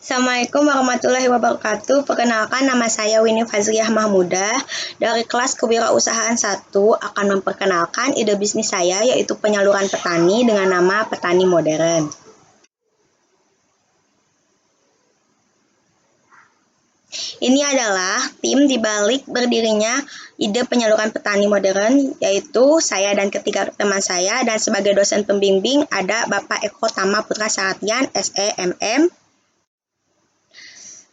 Assalamualaikum warahmatullahi wabarakatuh. Perkenalkan, nama saya Winnie Fazriah Mahmudah dari kelas Kewirausahaan 1 akan memperkenalkan ide bisnis saya, yaitu penyaluran petani dengan nama Petani Modern. Ini adalah tim di balik berdirinya ide penyaluran petani modern, yaitu saya dan ketiga teman saya, dan sebagai dosen pembimbing ada Bapak Eko Tama Putra Saratian, SEMM.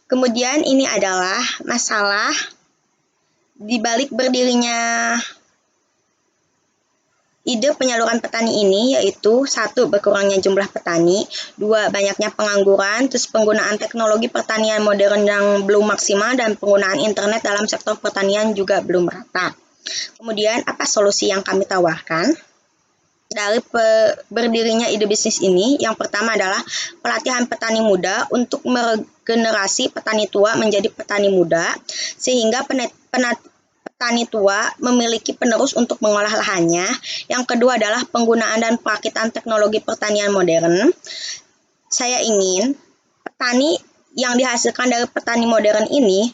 Kemudian ini adalah masalah di balik berdirinya ide penyaluran petani ini, yaitu 1. Berkurangnya jumlah petani, 2. Banyaknya pengangguran, terus penggunaan teknologi pertanian modern yang belum maksimal, dan penggunaan internet dalam sektor pertanian juga belum merata. Kemudian apa solusi yang kami tawarkan? Dari berdirinya ide bisnis ini, yang pertama adalah pelatihan petani muda untuk meregenerasi petani tua menjadi petani muda, sehingga petani tua memiliki penerus untuk mengolah lahannya. Yang kedua adalah penggunaan dan perakitan teknologi pertanian modern. Saya ingin petani yang dihasilkan dari petani modern ini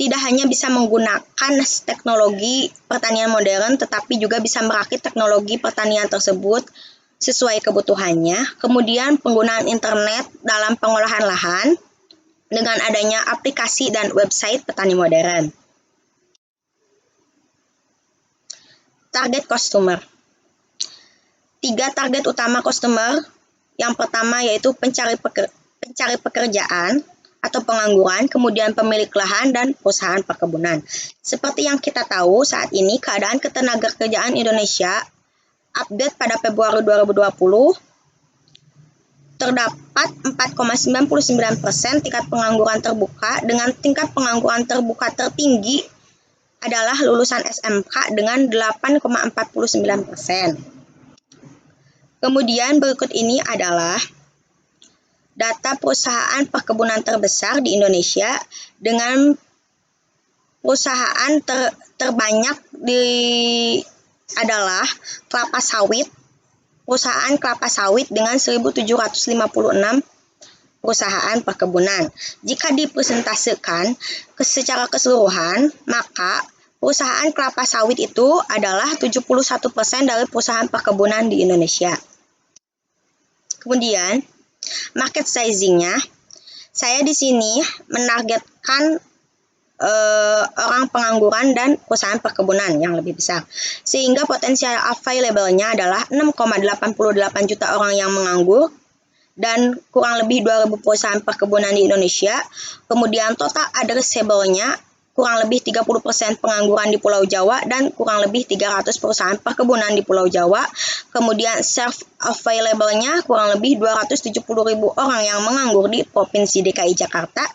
tidak hanya bisa menggunakan teknologi pertanian modern, tetapi juga bisa merakit teknologi pertanian tersebut sesuai kebutuhannya. Kemudian penggunaan internet dalam pengolahan lahan dengan adanya aplikasi dan website petani modern. Target customer. 3 target utama customer. Yang pertama yaitu pencari pekerjaan atau pengangguran, kemudian pemilik lahan, dan perusahaan perkebunan. Seperti yang kita tahu, saat ini keadaan ketenagakerjaan Indonesia update pada Februari 2020 terdapat 4,99% tingkat pengangguran terbuka, dengan tingkat pengangguran terbuka tertinggi adalah lulusan SMK dengan 8,49%. Kemudian berikut ini adalah data perusahaan perkebunan terbesar di Indonesia dengan perusahaan terbanyak adalah kelapa sawit. Perusahaan kelapa sawit dengan 1.756 perusahaan perkebunan. Jika dipresentasikan secara keseluruhan, maka perusahaan kelapa sawit itu adalah 71% dari perusahaan perkebunan di Indonesia. Kemudian, market sizing-nya, saya di sini menargetkan orang pengangguran dan perusahaan perkebunan yang lebih besar, sehingga potensial available-nya adalah 6,88 juta orang yang menganggur dan kurang lebih 2.000 perusahaan perkebunan di Indonesia. Kemudian total addressable-nya kurang lebih 30% pengangguran di Pulau Jawa dan kurang lebih 300 perusahaan perkebunan di Pulau Jawa. Kemudian serve available-nya kurang lebih 270.000 orang yang menganggur di Provinsi DKI Jakarta.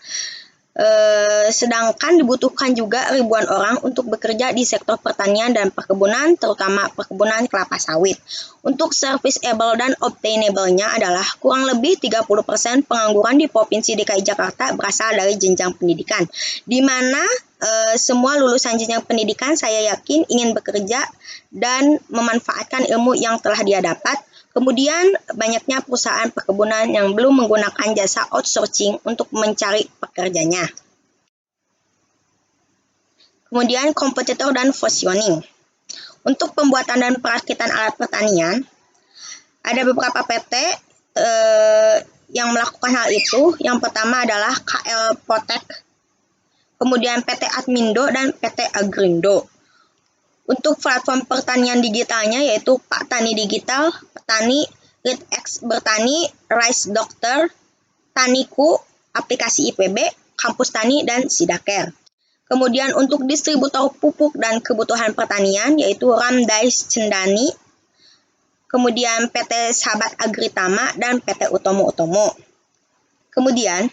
Sedangkan dibutuhkan juga ribuan orang untuk bekerja di sektor pertanian dan perkebunan, terutama perkebunan kelapa sawit. Untuk serviceable dan obtainable-nya adalah kurang lebih 30% pengangguran di Provinsi DKI Jakarta berasal dari jenjang pendidikan, di mana semua lulusan jenjang pendidikan saya yakin ingin bekerja dan memanfaatkan ilmu yang telah dia dapat. Kemudian banyaknya perusahaan perkebunan yang belum menggunakan jasa outsourcing untuk mencari pekerjanya. Kemudian kompetitor dan positioning. Untuk pembuatan dan perakitan alat pertanian, ada beberapa PT yang melakukan hal itu. Yang pertama adalah KL Potek, kemudian PT Admindo, dan PT Agrindo. Untuk platform pertanian digitalnya yaitu Pak Tani Digital, Petani, ReadX Bertani, Rice Doctor, Taniku, aplikasi IPB, Kampus Tani, dan Sidaker. Kemudian untuk distributor pupuk dan kebutuhan pertanian yaitu Ramdais Cendani, kemudian PT Sahabat Agritama, dan PT Utomo Utomo. Kemudian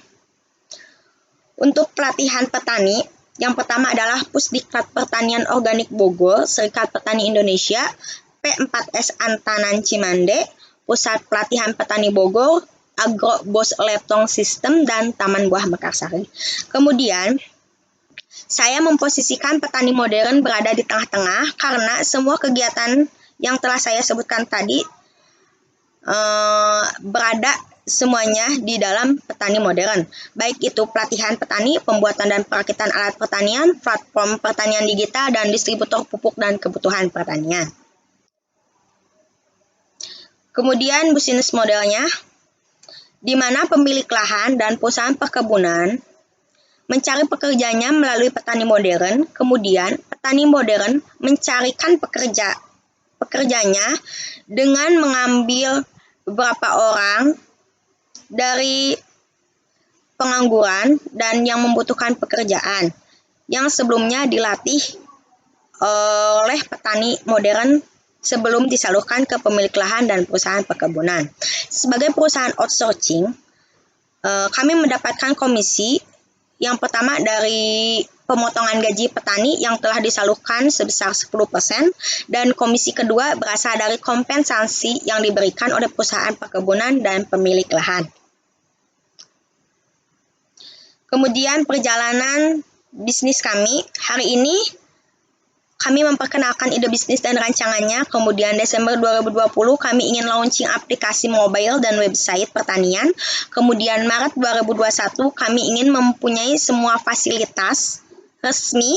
untuk pelatihan petani, yang pertama adalah Pusdiklat Pertanian Organik Bogor, Serikat Petani Indonesia, P4S Antanan Cimande, Pusat Pelatihan Petani Bogor, Agro Bos Letong System, dan Taman Buah Mekarsari. Kemudian, saya memposisikan petani modern berada di tengah-tengah karena semua kegiatan yang telah saya sebutkan tadi berada semuanya di dalam petani modern, baik itu pelatihan petani, pembuatan dan perakitan alat pertanian, platform pertanian digital, dan distributor pupuk dan kebutuhan pertanian. Kemudian bisnis modelnya, di mana pemilik lahan dan perusahaan perkebunan mencari pekerjanya melalui petani modern, kemudian petani modern mencarikan pekerjanya dengan mengambil beberapa orang dari pengangguran dan yang membutuhkan pekerjaan yang sebelumnya dilatih oleh petani modern sebelum disalurkan ke pemilik lahan dan perusahaan perkebunan. Sebagai perusahaan outsourcing, kami mendapatkan komisi yang pertama dari pemotongan gaji petani yang telah disalurkan sebesar 10%, dan komisi kedua berasal dari kompensasi yang diberikan oleh perusahaan perkebunan dan pemilik lahan. Kemudian perjalanan bisnis kami, hari ini kami memperkenalkan ide bisnis dan rancangannya. Kemudian Desember 2020 kami ingin launching aplikasi mobile dan website pertanian. Kemudian Maret 2021 kami ingin mempunyai semua fasilitas resmi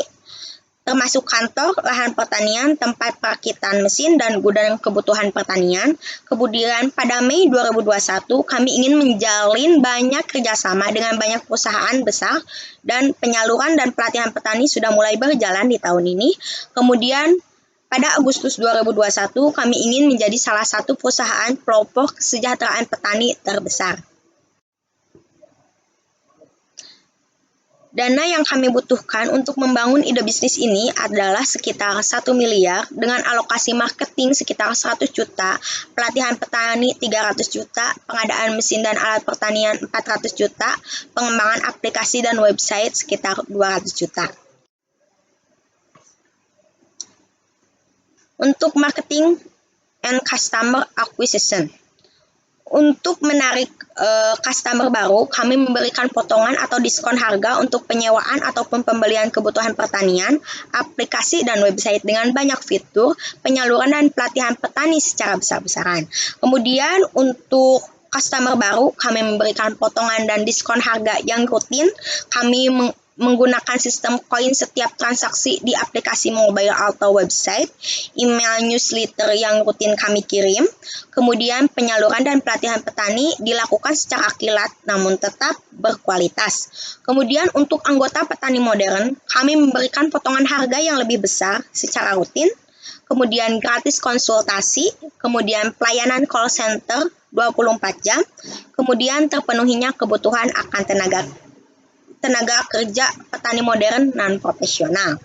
termasuk kantor, lahan pertanian, tempat perakitan mesin, dan gudang kebutuhan pertanian. Kemudian pada Mei 2021 kami ingin menjalin banyak kerjasama dengan banyak perusahaan besar, dan penyaluran dan pelatihan petani sudah mulai berjalan di tahun ini. Kemudian pada Agustus 2021 kami ingin menjadi salah satu perusahaan pelopor kesejahteraan petani terbesar. Dana yang kami butuhkan untuk membangun ide bisnis ini adalah sekitar 1 miliar dengan alokasi marketing sekitar 100 juta, pelatihan petani 300 juta, pengadaan mesin dan alat pertanian 400 juta, pengembangan aplikasi dan website sekitar 200 juta. Untuk marketing and customer acquisition, untuk menarik customer baru, kami memberikan potongan atau diskon harga untuk penyewaan ataupun pembelian kebutuhan pertanian, aplikasi dan website dengan banyak fitur, penyaluran dan pelatihan petani secara besar-besaran. Kemudian untuk customer baru, kami memberikan potongan dan diskon harga yang rutin. Kami menggunakan sistem koin setiap transaksi di aplikasi mobile atau website, email newsletter yang rutin kami kirim. Kemudian penyaluran dan pelatihan petani dilakukan secara kilat namun tetap berkualitas. Kemudian untuk anggota petani modern, kami memberikan potongan harga yang lebih besar secara rutin, kemudian gratis konsultasi, kemudian pelayanan call center 24 jam, kemudian terpenuhinya kebutuhan akan tenaga kerja petani modern non-profesional.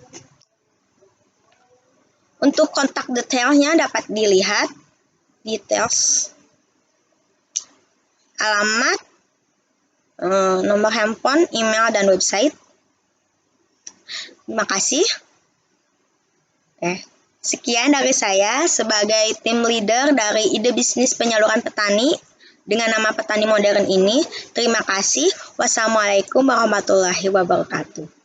Untuk kontak detailnya dapat dilihat details alamat, nomor handphone, email, dan website. Terima kasih. Sekian dari saya sebagai tim leader dari ide bisnis penyaluran petani dengan nama Petani Modern ini. Terima kasih. Wassalamualaikum warahmatullahi wabarakatuh.